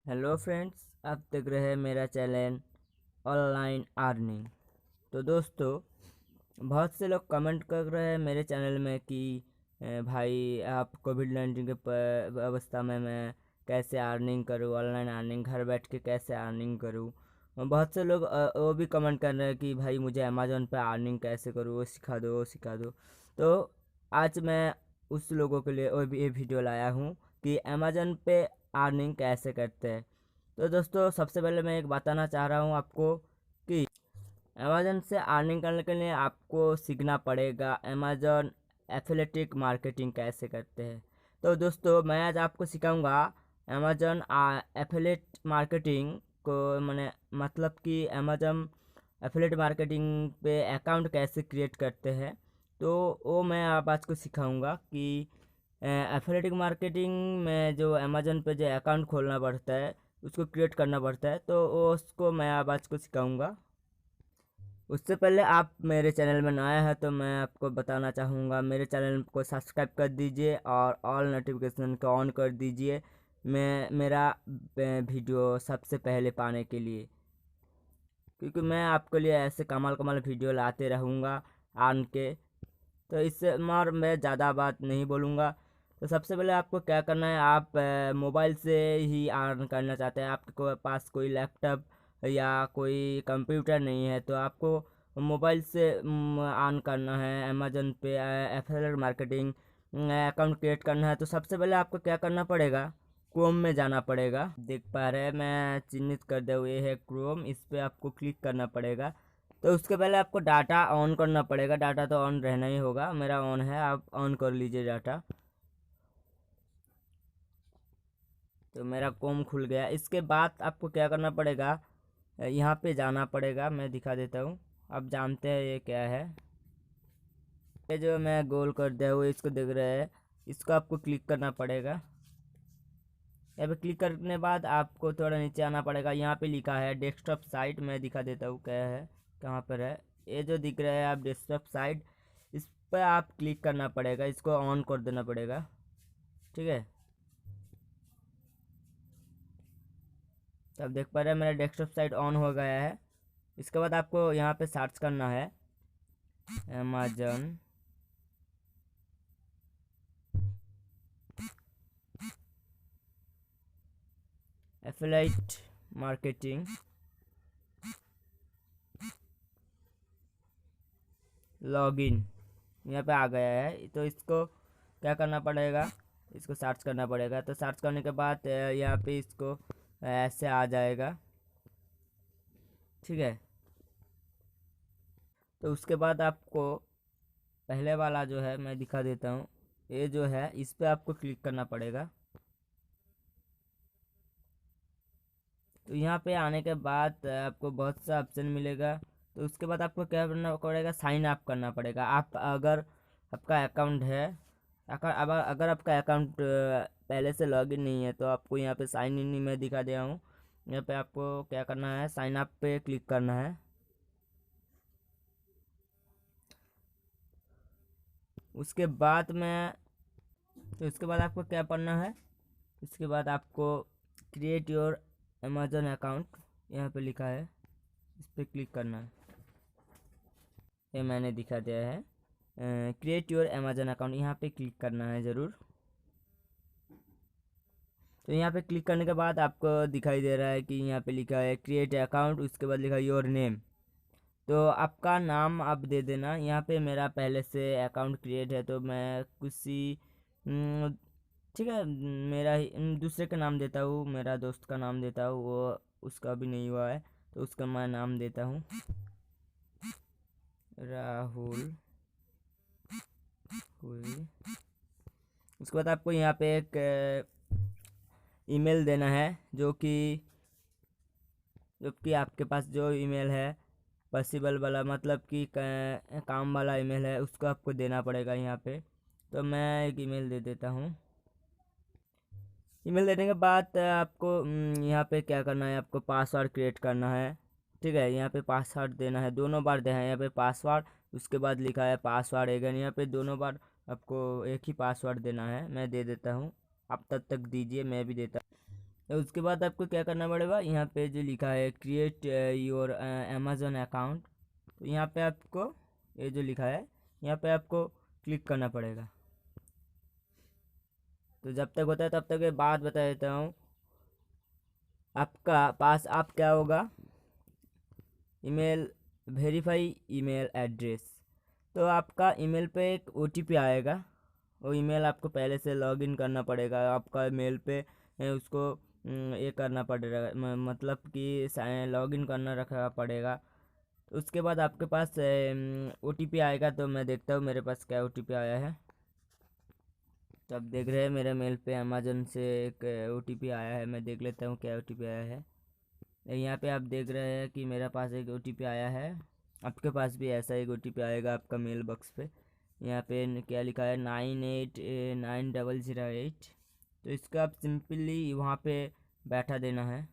Hello friends, आप देख रहे हैं मेरा चैनल ऑनलाइन अर्निंग। तो दोस्तों, बहुत से लोग कमेंट कर रहे हैं मेरे चैनल में कि भाई आप कोविड-19 के अवस्था में मैं कैसे अर्निंग करूं, ऑनलाइन अर्निंग घर बैठ के कैसे अर्निंग करूं। और बहुत से लोग वो भी कमेंट कर रहे हैं कि भाई मुझे अमेज़न पे अर्निंग कैसे करूं, वो सिखा दो वो सिखा दो। तो आज मैं उस लोगों के लिए वो भी ये वीडियो लाया हूं कि अमेज़न पे अर्निंग कैसे करते हैं। तो दोस्तों, सबसे पहले मैं एक बताना चाह रहा हूँ आपको कि अमेज़न से अर्निंग करने के लिए आपको सीखना पड़ेगा अमेज़न एफिलिएट मार्केटिंग कैसे करते हैं। तो दोस्तों, मैं आज आपको सिखाऊंगा अमेज़न एफिलिएट मार्केटिंग को, मैंने मतलब कि अमेज़न एफिलिएट मार्केटिंग पे अकाउंट कैसे क्रिएट करते हैं। तो वो मैं आप आज को सिखाऊंगा कि एफिलिएट मार्केटिंग में जो अमेज़न पे जो अकाउंट खोलना पड़ता है, उसको क्रिएट करना पड़ता है। तो वो उसको मैं आप आज को सिखाऊंगा। उससे पहले आप मेरे चैनल में नया है तो मैं आपको बताना चाहूँगा, मेरे चैनल को सब्सक्राइब कर दीजिए और ऑल नोटिफिकेशन को ऑन कर दीजिए मैं मेरा वीडियो सबसे पहले पाने के लिए, क्योंकि मैं आपके लिए ऐसे कमाल कमाल वीडियो लाते रहूँगा आन के। तो इससे और मैं ज़्यादा बात नहीं बोलूँगा। तो सबसे पहले आपको क्या करना है, आप मोबाइल से ही अर्न करना चाहते हैं, आपके पास कोई लैपटॉप या कोई कंप्यूटर नहीं है, तो आपको मोबाइल से अर्न करना है। अमेज़न पे एफिलिएट मार्केटिंग अकाउंट क्रिएट करना है। तो सबसे पहले आपको क्या करना पड़ेगा, क्रोम में जाना पड़ेगा। देख पा रहे हैं मैं चिन्हित कर दे हुए है क्रोम, इस पर आपको क्लिक करना पड़ेगा। तो उसके पहले आपको डाटा ऑन करना पड़ेगा। डाटा तो ऑन रहना ही होगा, मेरा ऑन है, आप ऑन कर लीजिए डाटा। तो मेरा क्रोम खुल गया। इसके बाद आपको क्या करना पड़ेगा, यहाँ पे जाना पड़ेगा, मैं दिखा देता हूँ। आप जानते हैं ये क्या है, ये जो मैं गोल कर दिया हुआ इसको देख रहे हैं, इसको आपको क्लिक करना पड़ेगा। यहाँ पे क्लिक करने के बाद आपको थोड़ा नीचे आना पड़ेगा। यहाँ पे लिखा है डेस्कटॉप साइट, मैं दिखा देता हूँ क्या है, कहाँ पर है। ये जो दिख रहा है आप डेस्कटॉप साइट, इस पर आप क्लिक करना पड़ेगा, इसको ऑन कर देना पड़ेगा। ठीक है, तो आप देख पा रहे हैं मेरा डेस्कटॉप साइट ऑन हो गया है। इसके बाद आपको यहाँ पे सर्च करना है अमेज़न एफिलिएट मार्केटिंग लॉगिन। यहाँ पे आ गया है, तो इसको क्या करना पड़ेगा, इसको सर्च करना पड़ेगा। तो सर्च करने के बाद यहाँ पे इसको ऐसे आ जाएगा। ठीक है, तो उसके बाद आपको पहले वाला जो है मैं दिखा देता हूँ, ये जो है इस पे आपको क्लिक करना पड़ेगा। तो यहाँ पे आने के बाद आपको बहुत सा ऑप्शन मिलेगा। तो उसके बाद आपको क्या करना पड़ेगा, साइन अप करना पड़ेगा। आप अगर आपका अकाउंट है, अगर आपका अकाउंट पहले से लॉगिन नहीं है, तो आपको यहाँ पे साइन इन में दिखा दिया हूँ। यहाँ पे आपको क्या करना है, साइन अप पे क्लिक करना है। उसके बाद में, तो इसके बाद आपको क्या करना है, इसके बाद आपको क्रिएट योर अमेज़न अकाउंट, यहाँ पे लिखा है, इस पर क्लिक करना है। ये मैंने दिखा दिया है क्रिएट योर अमेज़न अकाउंट, यहाँ पे क्लिक करना है ज़रूर। तो यहाँ पे क्लिक करने के बाद आपको दिखाई दे रहा है कि यहाँ पे लिखा है क्रिएट अकाउंट, उसके बाद लिखा है योर नेम। तो आपका नाम आप दे देना। यहाँ पे मेरा पहले से अकाउंट क्रिएट है, तो मैं किसी ठीक है, मेरा ही दूसरे का नाम देता हूँ, मेरा दोस्त का नाम देता हूँ, वो उसका भी नहीं हुआ है, तो उसका मैं नाम देता हूँ राहुल हुई। उसके बाद आपको यहाँ पे एक ईमेल देना है, जो कि आपके पास जो ईमेल है पॉसिबल वाला, मतलब कि काम वाला ईमेल है, उसको आपको देना पड़ेगा यहाँ पे। तो मैं एक ईमेल दे देता हूँ। ईमेल देने के बाद आपको यहाँ पे क्या करना है, आपको पासवर्ड क्रिएट करना है। ठीक है, यहाँ पे पासवर्ड देना है, दोनों बार देना है। यहाँ पे पासवर्ड, उसके बाद लिखा है पासवर्ड अगेन, यहाँ पे दोनों बार आपको एक ही पासवर्ड देना है। मैं दे देता हूँ, आप तब तक दीजिए, मैं भी देता। तो उसके बाद आपको क्या करना पड़ेगा, यहाँ पे जो लिखा है क्रिएट योर अमेज़न अकाउंट, तो यहाँ पे आपको ये जो लिखा है यहाँ पे आपको क्लिक करना पड़ेगा। तो जब तक होता है तब तक ये बात बता देता हूँ। आपका पास आप क्या होगा, ईमेल, वेरीफाई ईमेल एड्रेस। तो आपका ईमेल पे एक ओटीपी आएगा, वो ईमेल आपको पहले से लॉगिन करना पड़ेगा। आपका मेल पे उसको ये करना पड़ेगा, मतलब कि लॉगिन करना रखा पड़ेगा। उसके बाद आपके पास ओटीपी आएगा। तो मैं देखता हूँ मेरे पास क्या ओटीपी आया है। तो आप देख रहे हैं मेरे मेल पे अमेज़न से एक ओटीपी आया है। मैं देख लेता हूँ क्या ओटीपी आया है। यहाँ पे आप देख रहे हैं कि मेरे पास एक ओटीपी आया है। आपके पास भी ऐसा एक ओटीपी आएगा आपका मेल बॉक्स पे। यहाँ पे क्या लिखा है 989008। तो इसका आप सिंपली वहाँ पे बैठा देना है।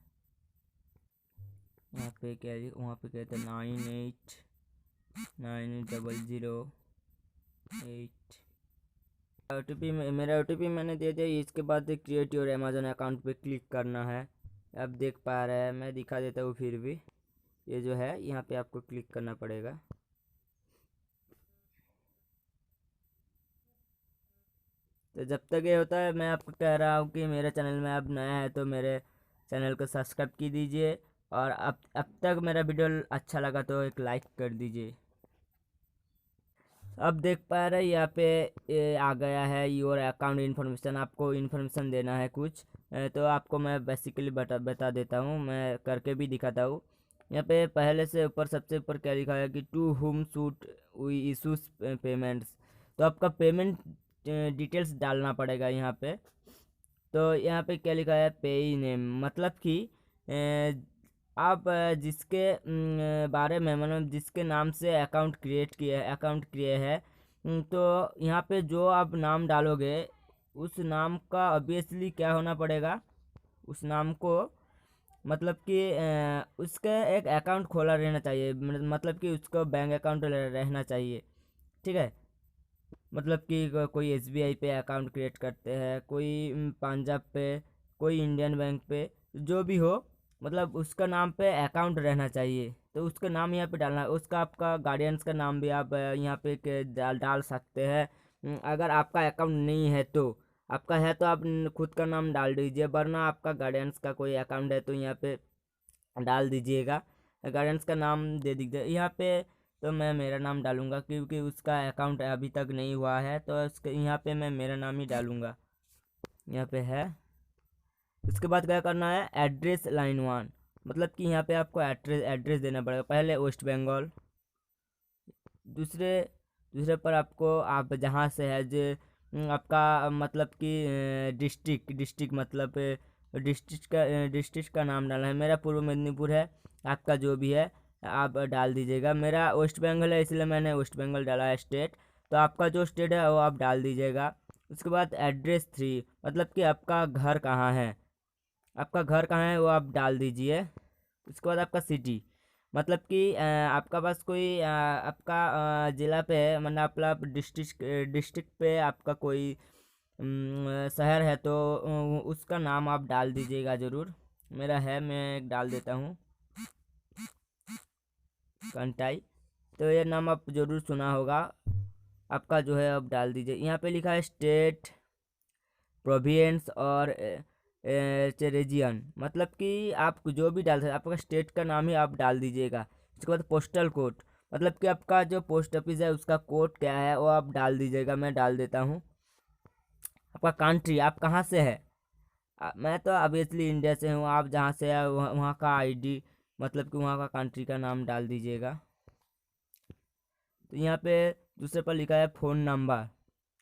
यहाँ पे क्या वहाँ पे कहते हैं 989008। ओटीपी मेरा ओटीपी मैंने दे दिया। इसके बाद क्रिएट योर अमेज़न अकाउंट पे क्लिक करना है। आप देख पा रहे हैं, मैं दिखा देता हूँ फिर भी। ये जो है यहाँ पे आपको क्लिक करना पड़ेगा। तो जब तक ये होता है मैं आपको कह रहा हूँ कि मेरे चैनल में आप नया है तो मेरे चैनल को सब्सक्राइब की दीजिए, और अब तक मेरा वीडियो अच्छा लगा तो एक लाइक कर दीजिए। अब देख पा रहे हैं यहाँ पे ये आ गया है योर अकाउंट इन्फॉर्मेशन। आपको इन्फॉर्मेशन देना है कुछ। तो आपको मैं बेसिकली बता देता हूँ, मैं करके भी दिखाता हूँ। यहाँ पे पहले से ऊपर सबसे ऊपर क्या लिखा है कि to whom should we issues payments. तो आपका पेमेंट डिटेल्स डालना पड़ेगा यहाँ पे। तो यहाँ पे क्या लिखा है पेई नेम, मतलब कि आप जिसके बारे में, मतलब जिसके नाम से अकाउंट क्रिएट किए है, तो यहाँ पे जो आप नाम डालोगे उस नाम का ऑब्वियसली क्या होना पड़ेगा, उस नाम को मतलब कि उसका एक अकाउंट खोला रहना चाहिए। मतलब कि उसको बैंक अकाउंट रहना चाहिए, ठीक है। मतलब कि कोई एसबीआई पे अकाउंट क्रिएट करते हैं, कोई पंजाब पे, कोई इंडियन बैंक पे, जो भी हो, मतलब उसका नाम पे अकाउंट रहना चाहिए। तो उसका नाम यहाँ पे डालना है। उसका आपका गार्डियंस का नाम भी आप यहाँ पे डाल सकते हैं। अगर आपका अकाउंट नहीं है तो, आपका है तो आप खुद का नाम डाल दीजिए, वरना आपका गार्डियंस का कोई अकाउंट है तो यहाँ पे डाल दीजिएगा। गार्डियंस का नाम दे दीजिए यहाँ पे। तो मैं मेरा नाम डालूंगा क्योंकि उसका अकाउंट अभी तक नहीं हुआ है, तो उसके यहाँ पे मैं मेरा नाम ही डालूंगा। यहाँ पे है। उसके बाद क्या करना है, एड्रेस लाइन 1, मतलब कि यहाँ पे आपको एड्रेस देना पड़ेगा। पहले वेस्ट बंगाल, दूसरे दूसरे पर आपको आप जहाँ से है जो आपका मतलब कि डिस्ट्रिक्ट मतलब डिस्ट्रिक्ट का नाम डालना है। मेरा पूर्व मेदिनीपुर है, आपका जो भी है आप डाल दीजिएगा। मेरा वेस्ट बंगाल है इसलिए मैंने वेस्ट बंगाल डाला है स्टेट। तो आपका जो स्टेट है वो आप डाल दीजिएगा। उसके बाद एड्रेस 3, मतलब कि आपका घर कहाँ है, आपका घर कहाँ है वो आप डाल दीजिए। उसके बाद आपका सिटी, मतलब कि आपका पास कोई आपका ज़िला पे है, मतलब आपका डिस्ट्रिक्ट पे आपका कोई शहर है तो उसका नाम आप डाल दीजिएगा ज़रूर। मेरा है, मैं एक डाल देता हूँ कंटाई। तो ये नाम आप ज़रूर सुना होगा, आपका जो है अब डाल दीजिए। यहाँ पे लिखा है स्टेट, प्रोविंस और रीजन, मतलब कि आप जो भी डाल सकते, आपका स्टेट का नाम ही आप डाल दीजिएगा। उसके बाद पोस्टल कोड, मतलब कि आपका जो पोस्ट ऑफिस है उसका कोड क्या है वो आप डाल दीजिएगा। मैं डाल देता हूँ। आपका कंट्री, आप कहाँ से है, मैं तो ऑब्वियसली इंडिया से हूँ। आप जहाँ से है वहाँ का आईडी, मतलब कि वहाँ का कंट्री का नाम डाल दीजिएगा। तो यहाँ पे दूसरे पर लिखा है फ़ोन नंबर,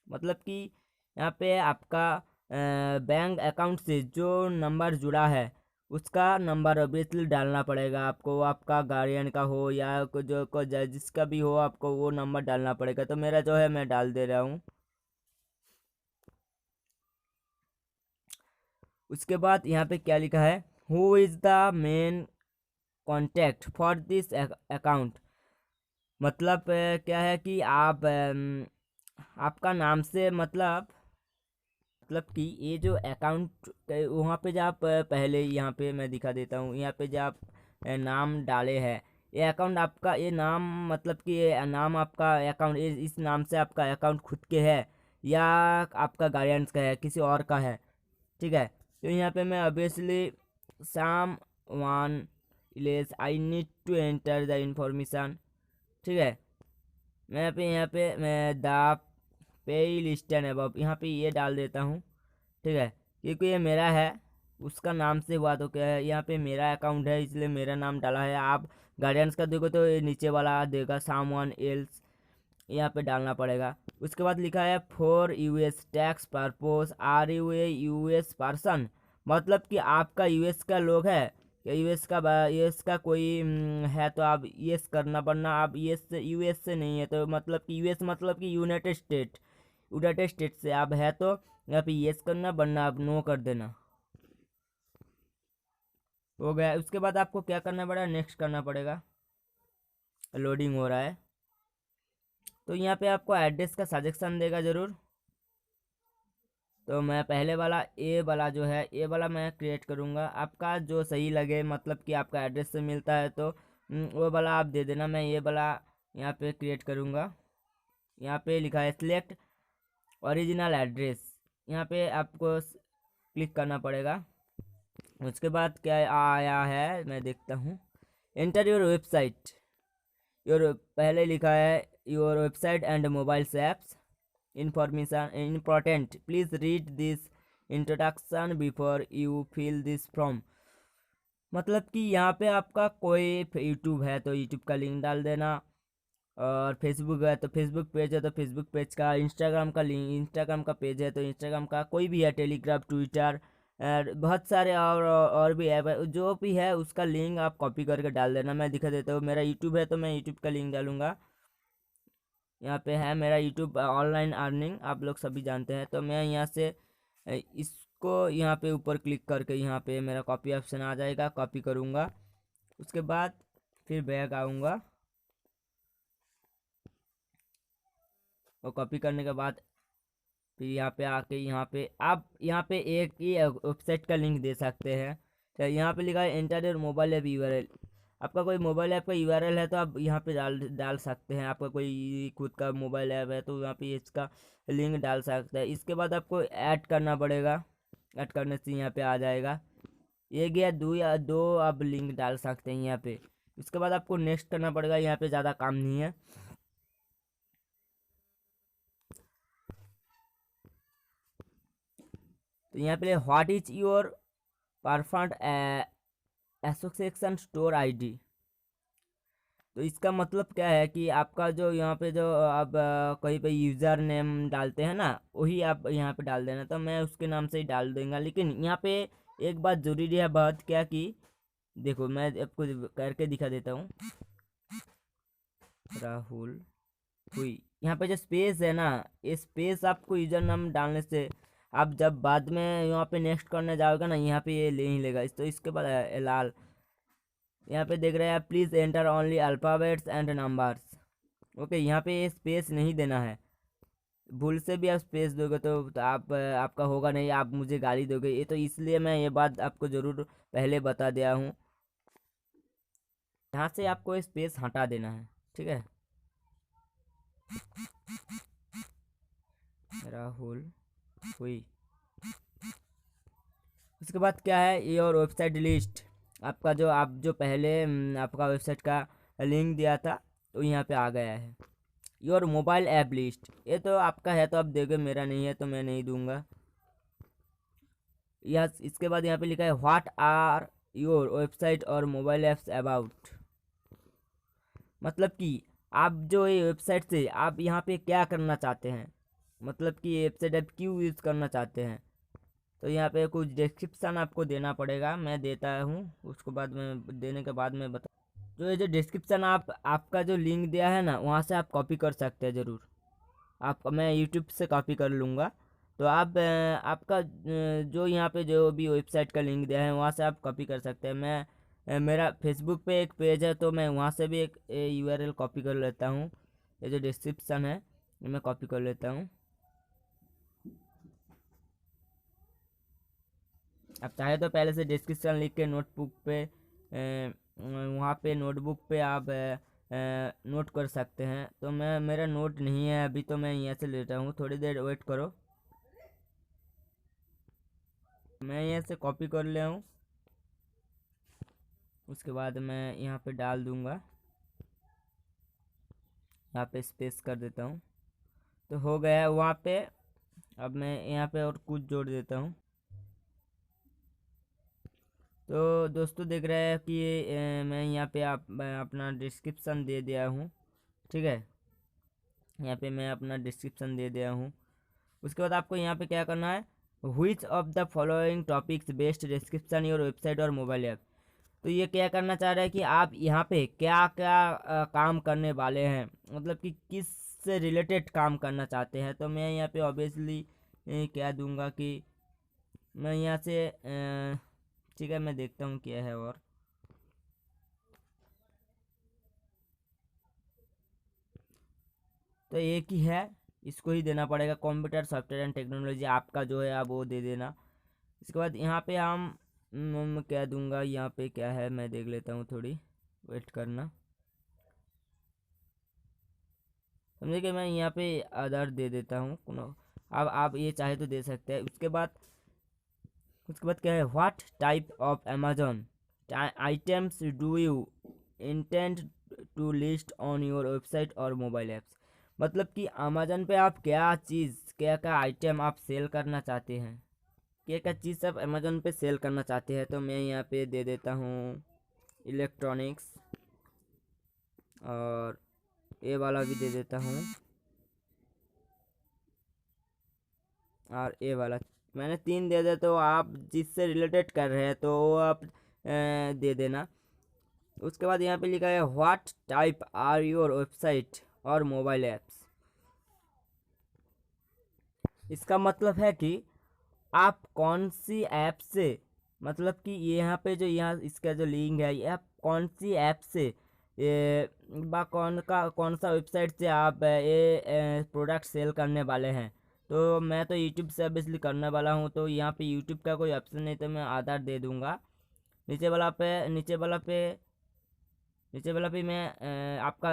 मतलब कि यहाँ पे आपका बैंक अकाउंट से जो नंबर जुड़ा है उसका नंबर ऑब्वियसली डालना पड़ेगा आपको। आपका गार्डियन का हो या जिसका भी हो, आपको वो नंबर डालना पड़ेगा। तो मेरा जो है मैं डाल दे रहा हूँ। उसके बाद यहाँ पे क्या लिखा है, who is the main contact for this account, मतलब क्या है कि आप आपका नाम से मतलब मतलब कि ये जो अकाउंट वहाँ पे जो आप पहले यहाँ पे मैं दिखा देता हूँ, यहाँ पे जो आप नाम डाले हैं, ये अकाउंट आपका, ये नाम मतलब कि ये नाम आपका अकाउंट, इस नाम से आपका अकाउंट खुद के है या आपका गार्डियंस का है, किसी और का है, ठीक है। तो यहाँ पे मैं obviously someone else I need to enter the information, ठीक है। मैं यहाँ पे मैं the pay list and above यहाँ पे ये डाल देता हूँ, ठीक है, क्योंकि ये मेरा है, उसका नाम से हुआ तो क्या है, यहाँ पे मेरा अकाउंट है इसलिए मेरा नाम डाला है। आप गार्डियंस का देखो तो ये नीचे वाला देगा समवन एल्स, यहाँ पे डालना पड़ेगा। उसके बाद लिखा है for US tax purpose are you a US person, मतलब कि आपका यूएस का लोग है या यूएस का कोई है तो आप यूएस करना, वरना आप यूएस से नहीं है तो मतलब कि यूएस मतलब कि यूनाइटेड स्टेट से आप है तो यहाँ पे यस करना, वरना आप नो कर देना। हो गया। उसके बाद आपको क्या करना पड़ेगा, नेक्स्ट करना पड़ेगा। लोडिंग हो रहा है तो यहाँ पे आपको एड्रेस का सजेशन देगा ज़रूर। तो मैं पहले वाला ए वाला जो है, ए वाला मैं क्रिएट करूँगा, आपका जो सही लगे, मतलब कि आपका एड्रेस से मिलता है तो वो वाला आप दे देना। मैं ये वाला यहाँ पे क्रिएट करूँगा। यहाँ पे लिखा है सिलेक्ट ओरिजिनल एड्रेस, यहाँ पे आपको क्लिक करना पड़ेगा। उसके बाद क्या आया है मैं देखता हूँ, एंटर योर वेबसाइट, योर पहले लिखा है your website and mobile apps information important, please read this introduction before you fill this form, मतलब कि यहाँ पे आपका कोई यूट्यूब है तो यूट्यूब का लिंक डाल देना, और फेसबुक है तो फेसबुक पेज है तो फेसबुक पेज का, इंस्टाग्राम का लिंक, इंस्टाग्राम का पेज है तो इंस्टाग्राम का, कोई भी है, टेलीग्राम, ट्विटर, बहुत सारे और भी ऐप है, जो भी है उसका लिंक आप कॉपी करके डाल देना। मैं दिखा देता हूँ, मेरा यूट्यूब है तो मैं यूट्यूब का लिंक डालूँगा। यहाँ पे है मेरा यूट्यूब ऑनलाइन अर्निंग, आप लोग सभी जानते हैं। तो मैं यहाँ से इसको यहाँ पे ऊपर क्लिक करके यहाँ पे मेरा कॉपी ऑप्शन आ जाएगा, कॉपी करूँगा। उसके बाद फिर बैक आऊँगा और कॉपी करने के बाद फिर यहाँ पे आके यहाँ पे आप यहाँ पे एक ही वेबसाइट का लिंक दे सकते हैं। तो यहाँ पे लिखा है enter your mobile app URL, आपका कोई मोबाइल ऐप का यूआरएल है तो आप यहाँ पे डाल सकते हैं। आपका कोई खुद का मोबाइल ऐप है तो यहाँ पे इसका लिंक डाल सकते हैं। इसके बाद आपको ऐड करना पड़ेगा, ऐड करने से यहाँ पे आ जाएगा, ये गया दो या दो आप लिंक डाल सकते हैं यहाँ पे। उसके बाद आपको नेक्स्ट करना पड़ेगा, यहाँ पे ज़्यादा काम नहीं है। तो यहाँ पे what is your perform association store ID, तो इसका मतलब क्या है कि आपका जो यहाँ पे जो आप कहीं पे यूज़र नेम डालते हैं ना, वही आप यहाँ पे डाल देना। तो मैं उसके नाम से ही डाल दूँगा, लेकिन यहाँ पे एक बात ज़रूरी है, बात क्या कि देखो मैं आपको करके दिखा देता हूँ। राहुल हुई, यहाँ पे जो स्पेस है ना, ये स्पेस आपको यूज़र नाम डालने से आप जब बाद में यहाँ पे नेक्स्ट करने जाओगे ना, यहाँ पे ये ले ही लेगा। तो इसके बाद लाल यहाँ पे देख रहे हैं आप, please enter only alphabets and numbers, okay. यहाँ पे ये स्पेस नहीं देना है, भूल से भी आप स्पेस दोगे तो आप आपका होगा नहीं, आप मुझे गाली दोगे। ये तो इसलिए मैं ये बात आपको ज़रूर पहले बता दिया हूँ, यहाँ से आपको स्पेस हटा देना है, ठीक है। राहुल हुई। उसके बाद क्या है, योर वेबसाइट लिस्ट, आपका जो आप जो पहले आपका वेबसाइट का लिंक दिया था तो यहाँ पे आ गया है। योर मोबाइल ऐप लिस्ट, ये तो आपका है तो आप दोगे, मेरा नहीं है तो मैं नहीं दूंगा। यह इसके बाद यहाँ पे लिखा है व्हाट आर योर वेबसाइट और मोबाइल ऐप्स अबाउट, मतलब कि आप जो ये वेबसाइट से आप यहाँ पे क्या करना चाहते हैं, मतलब कि ये वेबसाइट आप क्यों यूज़ करना चाहते हैं। तो यहाँ पे कुछ डिस्क्रिप्शन आपको देना पड़ेगा, मैं देता हूँ, उसको बाद में देने के बाद में बता। जो ये जो डिस्क्रिप्शन आपका जो लिंक दिया है ना, वहाँ से आप कॉपी कर सकते हैं ज़रूर। आप मैं यूट्यूब से कॉपी कर लूँगा। तो आप आपका जो यहाँ पे जो भी वेबसाइट का लिंक दिया है वहाँ से आप कॉपी कर सकते हैं। मैं मेरा फेसबुक पे एक पेज है तो मैं वहाँ से भी एक यूआरएल कॉपी कर लेता हूँ। ये जो डिस्क्रिप्शन है ये मैं कॉपी कर लेता हूँ। आप चाहे तो पहले से डिस्क्रिप्शन लिख के नोटबुक पे वहाँ पे नोटबुक पे आप नोट कर सकते हैं। तो मेरा नोट नहीं है अभी, तो मैं यहाँ से लेता हूँ, थोड़ी देर वेट करो। मैं यहाँ से कॉपी कर ले हूँ, उसके बाद मैं यहाँ पे डाल दूँगा, यहाँ पे स्पेस कर देता हूँ। तो हो गया है वहाँ पे। अब मैं यहाँ पे और कुछ जोड़ देता हूँ। तो दोस्तों देख रहे हैं कि मैं यहाँ पे मैं अपना डिस्क्रिप्शन दे दिया हूँ, ठीक है। यहाँ पे मैं अपना डिस्क्रिप्शन दे दिया हूँ। उसके बाद आपको यहाँ पे क्या करना है, which of the following topics best description your website और मोबाइल ऐप। तो ये क्या करना चाह रहा है कि आप यहाँ पे क्या क्या काम करने वाले हैं, मतलब कि किस से रिलेटेड काम करना चाहते हैं। तो मैं यहाँ पे ऑब्वियसली क्या दूंगा कि मैं यहाँ से ठीक है, मैं देखता हूँ क्या है। और तो एक ही है, इसको ही देना पड़ेगा, कंप्यूटर सॉफ्टवेयर एंड टेक्नोलॉजी आपका जो है आप वो दे देना। इसके बाद यहाँ पे हम क्या दूंगा, यहाँ पे क्या है मैं देख लेता हूँ, थोड़ी वेट करना। समझे कि मैं यहाँ पे अदर दे देता हूँ। अब आप ये चाहे तो दे सकते हैं। उसके बाद क्या है, what type of Amazon items do you intend to list on your website और मोबाइल ऐप्स। मतलब कि अमेजोन पे आप क्या चीज़, क्या क्या आइटम आप सेल करना चाहते हैं, क्या क्या चीज़ आप अमेजोन पे सेल करना चाहते हैं। तो मैं यहाँ पे दे देता हूँ इलेक्ट्रॉनिक्स, और ये वाला भी दे देता हूँ, और ये वाला मैंने 3 दे दे। तो आप जिससे रिलेटेड कर रहे हैं तो वो आप दे देना। उसके बाद यहाँ पे लिखा है what type are your website और मोबाइल ऐप्स। इसका मतलब है कि आप कौन सी ऐप से, मतलब कि ये यहाँ पे जो यहाँ इसका जो लिंक है, ये आप कौन सी ऐप से ये कौन सा वेबसाइट से आप ये प्रोडक्ट सेल करने वाले हैं। तो मैं तो यूट्यूब से ऑब्वियसली करने वाला हूँ, तो यहाँ पे यूट्यूब का कोई ऑप्शन नहीं, तो मैं आधार दे दूँगा। नीचे वाला पे मैं आपका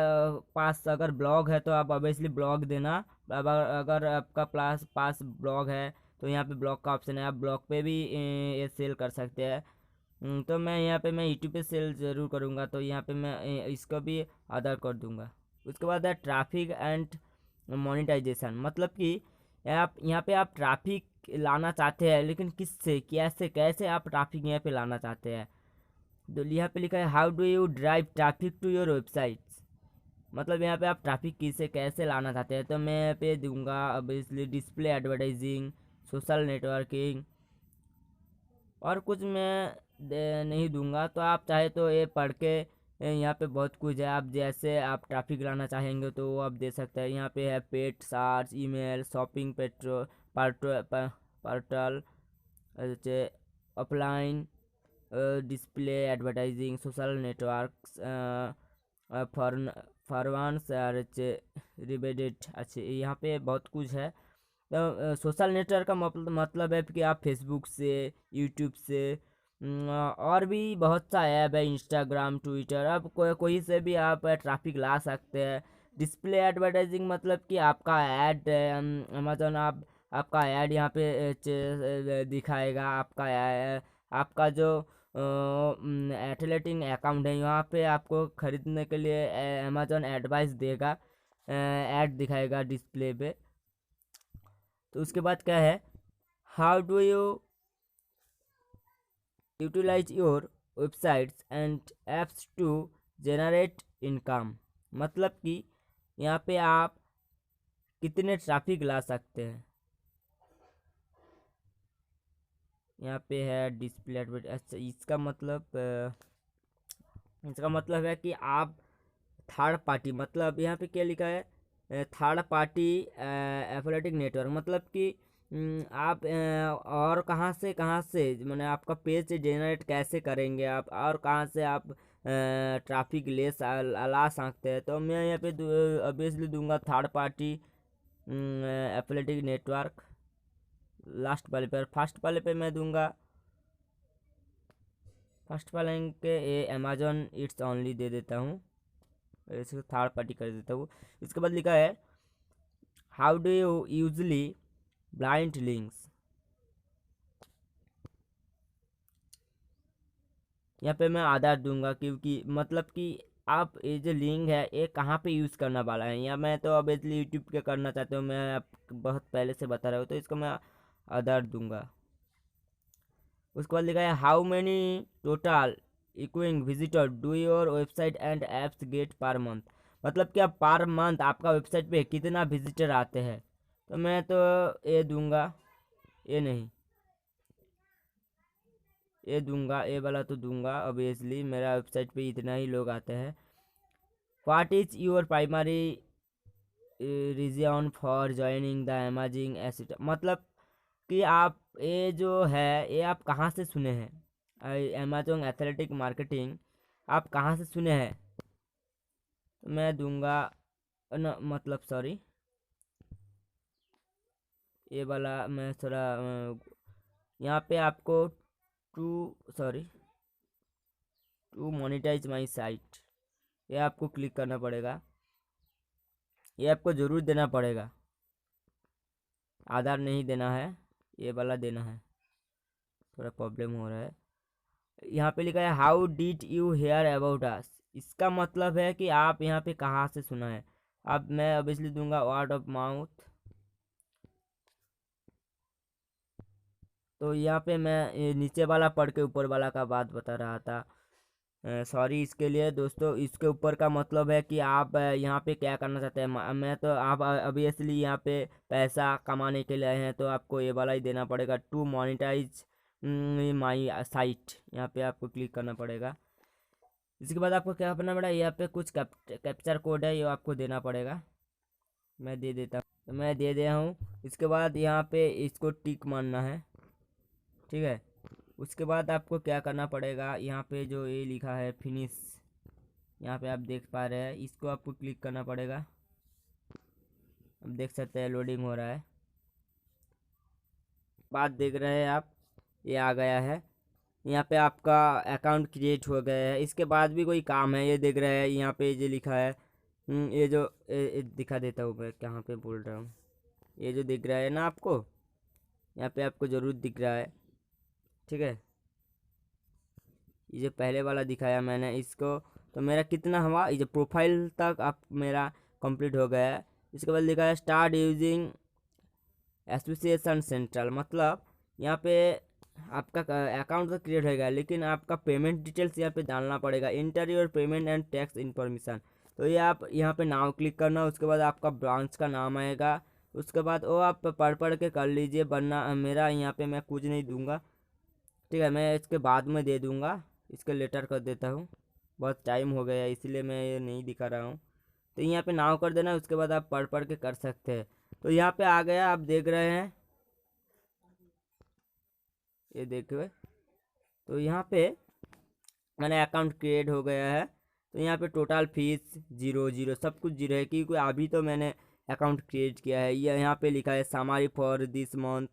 पास अगर ब्लॉग है तो आप ऑब्वियसली ब्लॉग देना। अगर आपका पास ब्लॉग है तो यहाँ पे ब्लॉग का ऑप्शन है, आप ब्लॉग पे भी ये सेल कर सकते हैं। तो मैं यहाँ पे मैं यूट्यूब पे सेल ज़रूर करूँगा, तो यहाँ पे मैं इसको भी आधार कर दूँगा। उसके बाद है ट्रैफिक एंड मोनेटाइजेशन। मतलब कि आप यहाँ पे आप ट्रैफिक लाना चाहते हैं, लेकिन किससे, कैसे कैसे आप ट्रैफिक यहाँ पे लाना चाहते हैं। तो यहाँ पे लिखा है how do you drive traffic to your websites. मतलब यहाँ पे आप ट्रैफिक किसे कैसे लाना चाहते हैं। तो मैं यहाँ पे दूंगा obviously display advertising, social networking, और कुछ मैं नहीं दूंगा। तो आप चाहे तो ये पढ़ के यहाँ पे बहुत कुछ है, आप जैसे आप ट्रैफिक लाना चाहेंगे तो वो आप दे सकते हैं। यहाँ पे है paid search, email, shopping, portal, offline display advertising, social networks, फॉरवान्स और रिबेडेट। अच्छे यहाँ पे बहुत कुछ है। तो सोशल नेटवर्क का मतलब है कि आप फेसबुक से, यूट्यूब से, और भी बहुत सा ऐप है, इंस्टाग्राम, ट्विटर, अब कोई से भी आप ट्रैफिक ला सकते हैं। डिस्प्ले एडवर्टाइजिंग मतलब कि आपका ऐड अमेजोन आपका ऐड यहाँ पे दिखाएगा। आपका जो एथलेटिंग अकाउंट है, यहाँ पे आपको ख़रीदने के लिए अमेजोन एडवाइस देगा, ऐड दिखाएगा डिस्प्ले पे। तो उसके बाद क्या है, how do you utilise your websites and apps to generate income. मतलब कि यहाँ पे आप कितने ट्रैफिक ला सकते हैं। यहाँ पे है डिस्प्ले एडवर्ट। अच्छा, इसका मतलब है कि आप थर्ड पार्टी, मतलब यहाँ पे क्या लिखा है, थर्ड पार्टी एफिलिएटिव नेटवर्क। मतलब कि आप और कहाँ से मैंने आपका पेज जनरेट कैसे करेंगे आप, और कहाँ से आप ट्रैफिक ला सकते हैं। तो मैं यहाँ पे ऑब्वियसली दूंगा थर्ड पार्टी एफिलिएटिव नेटवर्क। लास्ट वाले पर, फर्स्ट वाले पे मैं दूंगा फर्स्ट वाला लिंक ये अमेजोन इट्स ओनली दे देता हूँ, इसको थर्ड पार्टी कर देता हूँ। इसके बाद लिखा है how do you usually blind links. यहाँ पे मैं आधार दूंगा, क्योंकि मतलब कि आप ये जो लिंक है ये कहाँ पे यूज़ करना वाला है, या मैं तो ऑब्वियसली यूट्यूब के करना चाहता हूँ, मैं आप बहुत पहले से बता रहा हूँ, तो इसको मैं आधार दूंगा। उसके बाद लिखा है how many total unique visitor do your website and apps get per month. मतलब कि आप पर मंथ आपका वेबसाइट पे कितना विजिटर आते हैं। तो मैं तो ये दूंगा, ये नहीं, ये दूंगा, ये वाला तो दूंगा ऑब्वियसली, मेरा वेबसाइट पे इतना ही लोग आते हैं। What is your primary reason for joining the amazing asset. मतलब कि आप ये जो है ये आप कहाँ से सुने हैं, अमेजोन एथलेटिक मार्केटिंग आप कहाँ से सुने हैं। तो मैं दूंगा न, मतलब सॉरी, ये वाला मैं थोड़ा यहाँ पे आपको टू मोनेटाइज माई साइट, ये आपको क्लिक करना पड़ेगा, ये आपको ज़रूर देना पड़ेगा, आधार नहीं देना है, ये वाला देना है, थोड़ा प्रॉब्लम हो रहा है। यहाँ पे लिखा है how did you hear about us. इसका मतलब है कि आप यहाँ पे कहाँ से सुना है। अब मैं ऑब्वियसली दूंगा वर्ड ऑफ माउथ। तो यहाँ पे मैं ये नीचे वाला पढ़ के ऊपर वाला का बात बता रहा था, सॉरी इसके लिए दोस्तों। इसके ऊपर का मतलब है कि आप यहाँ पे क्या करना चाहते हैं। मैं तो आप ऑब्वियसली यहाँ पे पैसा कमाने के लिए आए हैं, तो आपको ये वाला ही देना पड़ेगा, टू मोनेटाइज माई साइट, यहाँ पे आपको क्लिक करना पड़ेगा। इसके बाद आपको क्या करना पड़ेगा, यहाँ पे कुछ कैप्चर कोड है, ये आपको देना पड़ेगा, मैं दे देता हूँ, तो मैं दे दिया हूँ। इसके बाद यहाँ पे इसको टिक मारना है, ठीक है। उसके बाद आपको क्या करना पड़ेगा, यहाँ पे जो ये लिखा है फिनिश, यहाँ पे आप देख पा रहे हैं, इसको आपको क्लिक करना पड़ेगा। अब देख सकते हैं लोडिंग हो रहा है, बात देख रहे हैं आप, ये आ गया है। यहाँ पे आपका अकाउंट क्रिएट हो गया है। इसके बाद भी कोई काम है, ये देख रहे हैं यहाँ पे जो लिखा है, ये जो ये दिखा देता हूँ मैं कहाँ पे बोल रहा हूँ, ये जो दिख रहा है ना आपको, यहाँ पे आपको ज़रूर दिख रहा है, ठीक है। ये जो पहले वाला दिखाया मैंने इसको, तो मेरा कितना हुआ, ये जो प्रोफाइल तक आप मेरा कंप्लीट हो गया है। इसके बाद लिखा है स्टार्ट यूजिंग एसोसिएशन सेंट्रल। मतलब यहाँ पे आपका अकाउंट तो क्रिएट होगा, लेकिन आपका पेमेंट डिटेल्स यहाँ पे डालना पड़ेगा, inter your payment and tax information. तो ये आप यहाँ पे नाम क्लिक करना, उसके बाद आपका ब्रांच का नाम आएगा, उसके बाद वो आप पढ़ के कर लीजिए, वरना मेरा यहाँ पे मैं कुछ नहीं दूंगा, ठीक है। मैं इसके बाद में दे दूंगा, इसके लेटर कर देता हूँ, बहुत टाइम हो गया इसलिए मैं ये नहीं दिखा रहा हूँ। तो यहाँ पे नाव कर देना, उसके बाद आप पढ़ के कर सकते हैं। तो यहाँ पे आ गया, आप देख रहे हैं, ये देखिए। तो यहाँ पे मैंने अकाउंट क्रिएट हो गया है। तो यहाँ पे टोटल फीस 0 सब कुछ 0 है, क्योंकि अभी तो मैंने अकाउंट क्रिएट किया है। ये यहाँ पे लिखा है समारी फॉर दिस मंथ,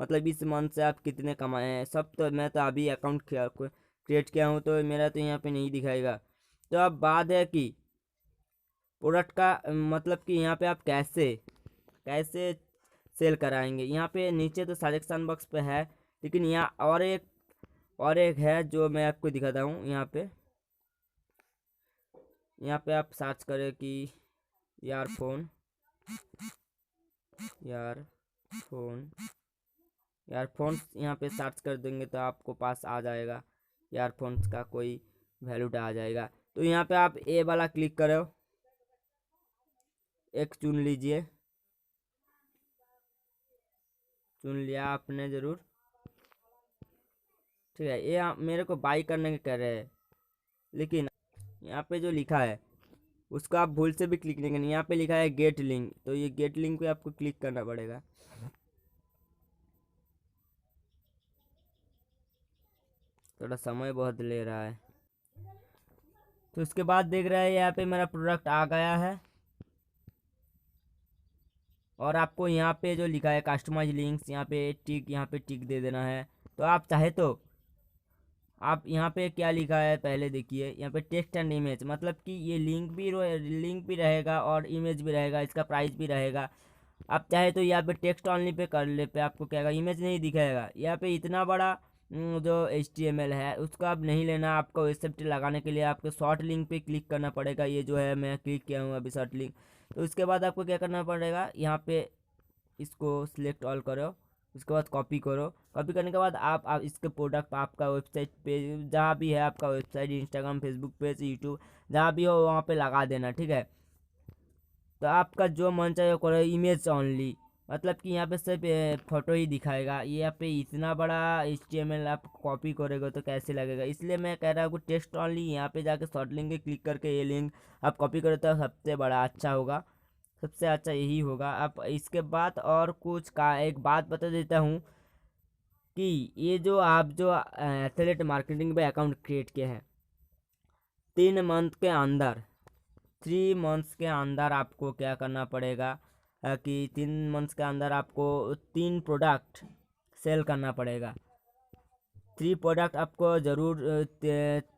मतलब इस मंथ से आप कितने कमाए हैं सब। तो मैं तो अभी अकाउंट क्रिएट किया हूँ, तो मेरा तो यहाँ पे नहीं दिखाएगा। तो अब बात है कि प्रोडक्ट का मतलब कि यहाँ पे आप कैसे कैसे सेल कराएंगे। यहाँ पे नीचे तो सजेक्शन बॉक्स पे है, लेकिन यहाँ और एक है जो मैं आपको दिखाता हूँ। यहाँ पे आप सर्च करें कि ईयरफोन ईयरफोन्स, यहाँ पे सर्च कर देंगे तो आपको पास आ जाएगा, ईयरफोन्स का कोई वैल्यू आ जाएगा। तो यहाँ पे आप ए वाला क्लिक करो, एक चुन लीजिए, चुन लिया आपने ज़रूर, ठीक है। ये मेरे को बाई करने के कह रहे हैं, लेकिन यहाँ पे जो लिखा है उसको आप भूल से भी क्लिक नहीं करना। यहाँ पे लिखा है गेट लिंक, तो ये गेट लिंक पे आपको क्लिक करना पड़ेगा। थोड़ा समय बहुत ले रहा है। तो उसके बाद देख रहे हैं यहाँ पे मेरा प्रोडक्ट आ गया है, और आपको यहाँ पे जो लिखा है कस्टमाइज लिंक्स, यहाँ पे टिक दे देना है। तो आप चाहे तो आप यहाँ पे क्या लिखा है पहले देखिए, यहाँ पे टेक्स्ट एंड इमेज, मतलब कि ये लिंक भी रहेगा और इमेज भी रहेगा, इसका प्राइस भी रहेगा। आप चाहे तो यहाँ पे टेक्स्ट ऑनली पे कर ले पे आपको क्या इमेज नहीं दिखाएगा। यहाँ पे इतना बड़ा जो HTML है उसका आप नहीं लेना। आपको वेबसाइट लगाने के लिए आपको शॉर्ट लिंक पे क्लिक करना पड़ेगा। ये जो है मैं क्लिक किया हूँ अभी शॉर्ट लिंक। तो उसके बाद आपको क्या करना पड़ेगा, यहाँ पे इसको सिलेक्ट ऑल करो, उसके बाद कॉपी करो। कॉपी करने के बाद आप इसके प्रोडक्ट आपका वेबसाइट पेज जहाँ भी है, आपका website, Instagram, Facebook page, YouTube जहाँ भी हो वहाँ पे लगा देना, ठीक है। तो आपका जो मन चाहे वो करो, इमेज ऑनली, मतलब कि यहाँ पे सिर्फ फोटो ही दिखाएगा। ये यहाँ पे इतना बड़ा HTML आप कॉपी करोगे तो कैसे लगेगा, इसलिए मैं कह रहा हूँ टेक्स्ट ऑनली। यहाँ पे जाके शॉर्ट लिंक पे क्लिक करके ये लिंक आप कॉपी करो तो सबसे बड़ा अच्छा होगा, सबसे अच्छा यही होगा। आप इसके बाद और कुछ का एक बात बता देता हूँ कि ये जो आप जो एफिलिएट मार्केटिंग पे अकाउंट क्रिएट किए हैं, 3 मंथ के अंदर, 3 मंथ्स के अंदर आपको क्या करना पड़ेगा कि 3 मंथ्स के अंदर आपको 3 प्रोडक्ट सेल करना पड़ेगा। 3 प्रोडक्ट आपको ज़रूर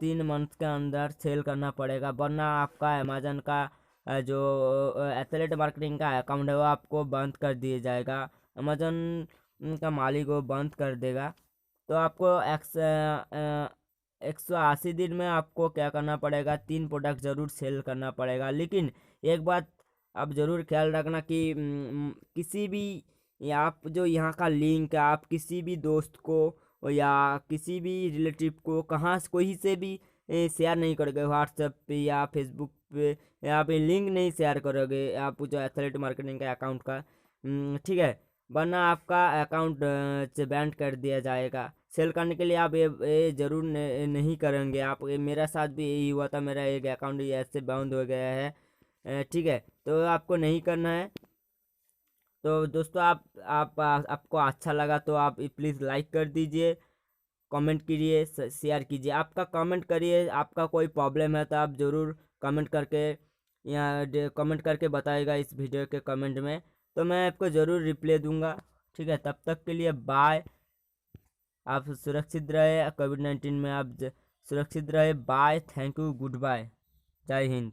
3 मंथ के अंदर सेल करना पड़ेगा, वरना आपका अमेजन का जो एफिलिएट मार्केटिंग का अकाउंट है वो आपको बंद कर दिया जाएगा। अमेजन का मालिक वो बंद कर देगा। तो आपको 180 दिन में आपको क्या करना पड़ेगा, 3 प्रोडक्ट ज़रूर सेल करना पड़ेगा। लेकिन एक बात आप ज़रूर ख्याल रखना कि किसी भी आप जो यहाँ का लिंक आप किसी भी दोस्त को या किसी भी रिलेटिव को कहाँ से कोई से भी शेयर नहीं करोगे, व्हाट्सएप पे या फेसबुक पे या पे लिंक नहीं शेयर करोगे आप जो एथलीट मार्केटिंग का अकाउंट का, ठीक है, वरना आपका अकाउंट से बैन कर दिया जाएगा। सेल करने के लिए आप ये ज़रूर नहीं करेंगे आप। मेरा साथ भी यही हुआ था, मेरा एक अकाउंट ऐसे बाउंड हो गया है, ठीक है। तो आपको नहीं करना है। तो दोस्तों आपको अच्छा लगा तो आप प्लीज़ लाइक कर दीजिए, कमेंट कीजिए, शेयर कीजिए। आपका कमेंट करिए, आपका कोई प्रॉब्लम है तो आप ज़रूर कमेंट करके या कमेंट करके बताइएगा इस वीडियो के कमेंट में, तो मैं आपको ज़रूर रिप्लाई दूंगा, ठीक है। तब तक के लिए बाय। आप सुरक्षित रहे, कोविड-19 में आप सुरक्षित रहे। Bye, thank you, goodbye, जय हिंद।